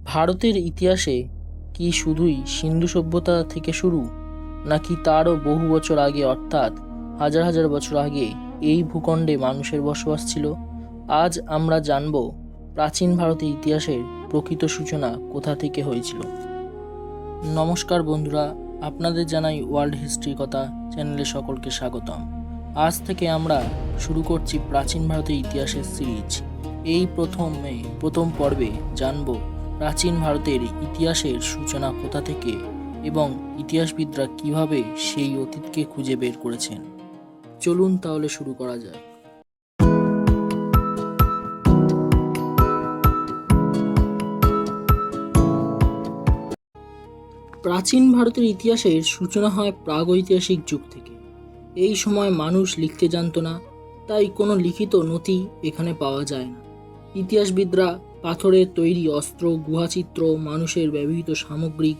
ভারতের ইতিহাসে কি শুধুই সিন্ধু সভ্যতা থেকে শুরু, নাকি তারও বহু বছর আগে অর্থাৎ হাজার হাজার বছর আগে এই ভূখণ্ডে মানুষের বসবাস ছিল? আজ আমরা জানব প্রাচীন ভারতের ইতিহাসের প্রকৃত সূচনা কোথা থেকে হয়েছিল। নমস্কার বন্ধুরা, আপনাদের জানাই ওয়ার্ল্ড হিস্ট্রি কথা চ্যানেলে সকলকে স্বাগতম। আজ থেকে আমরা শুরু করছি প্রাচীন ভারতের ইতিহাসের সিরিজ। এই প্রথম পর্বে জানব প্রাচীন ভারতের ইতিহাসের সূচনা কোথা থেকে এবং ইতিহাসবিদরা কিভাবে সেই অতীতকে খুঁজে বের করেছেন। চলুন তাহলে শুরু করা যায়। প্রাচীন ভারতের ইতিহাসের সূচনা হয় প্রাগৈতিহাসিক যুগ থেকে। এই সময় মানুষ লিখতে জানতো না, তাই কোনো লিখিত নথি এখানে পাওয়া যায় না। ইতিহাসবিদরা পাথরের তৈরি অস্ত্র, গুহাচিত্র, মানুষের ব্যবহৃত সামগ্রী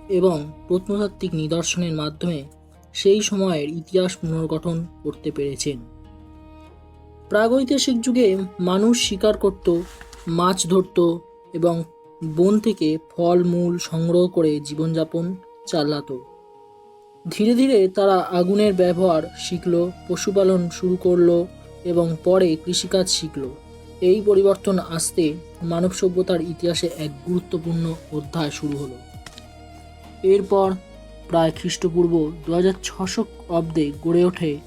এবং প্রত্নতাত্ত্বিক নিদর্শনের মাধ্যমে সেই সময়ের ইতিহাস পুনর্গঠন করতে পেরেছেন। প্রাগৈতিহাসিক যুগে মানুষ শিকার করত, মাছ ধরত এবং বন থেকে ফল মূল সংগ্রহ করে জীবনযাপন চালাতো। ধীরে ধীরে তারা আগুনের ব্যবহার শিখল, পশুপালন শুরু করলো এবং পরে কৃষিকাজ শিখল। এই পরিবর্তন আসতে মানব সভ্যতার ইতিহাসে এক গুরুত্বপূর্ণ অধ্যায় শুরু হলো। এরপর প্রায় খ্রিস্টপূর্ব 2600 অব্দে গড়ে ওঠে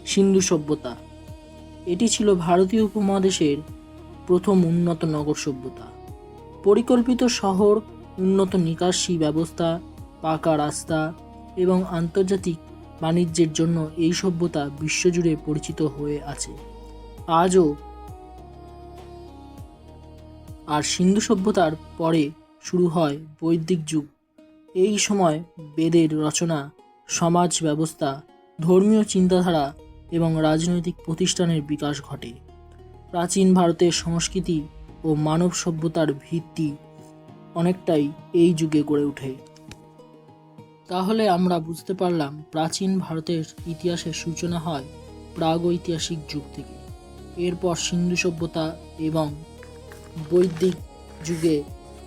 সিন্ধু সভ্যতা। এটি ছিল ভারতীয় উপমহাদেশের প্রথম উন্নত নগর সভ্যতা। পরিকল্পিত শহর, উন্নত নিকাশি ব্যবস্থা, পাকা রাস্তা এবং আন্তর্জাতিক বাণিজ্যের জন্য এই সভ্যতা বিশ্বজুড়ে পরিচিত হয়ে আছে আজও। আর সিন্ধু সভ্যতার পরে শুরু হয় বৈদিক যুগ। এই সময় বেদের রচনা, সমাজ ব্যবস্থা, ধর্মীয় চিন্তাধারা এবং রাজনৈতিক প্রতিষ্ঠানের বিকাশ ঘটে। প্রাচীন ভারতের সংস্কৃতি ও মানব সভ্যতার ভিত্তি অনেকটাই এই যুগে গড়ে ওঠে। তাহলে আমরা বুঝতে পারলাম প্রাচীন ভারতের ইতিহাসের সূচনা হয় প্রাগৈতিহাসিক যুগ থেকে। এরপর সিন্ধু সভ্যতা এবং বৈদিক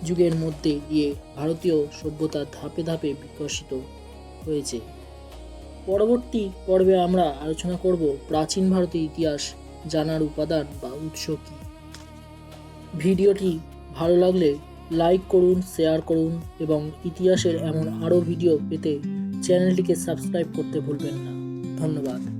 যুগের মধ্যে দিয়ে ভারতীয় সভ্যতা ধাপে ধাপে বিকশিত হয়েছে। পরবর্তী পর্বে আমরা আলোচনা করব প্রাচীন ভারতের ইতিহাস জানার উপাদান বা উৎস কী। ভিডিওটি ভালো লাগলে লাইক করুন, শেয়ার করুন এবং ইতিহাসের এমন আরও ভিডিও পেতে চ্যানেলটিকে সাবস্ক্রাইব করতে ভুলবেন না। ধন্যবাদ।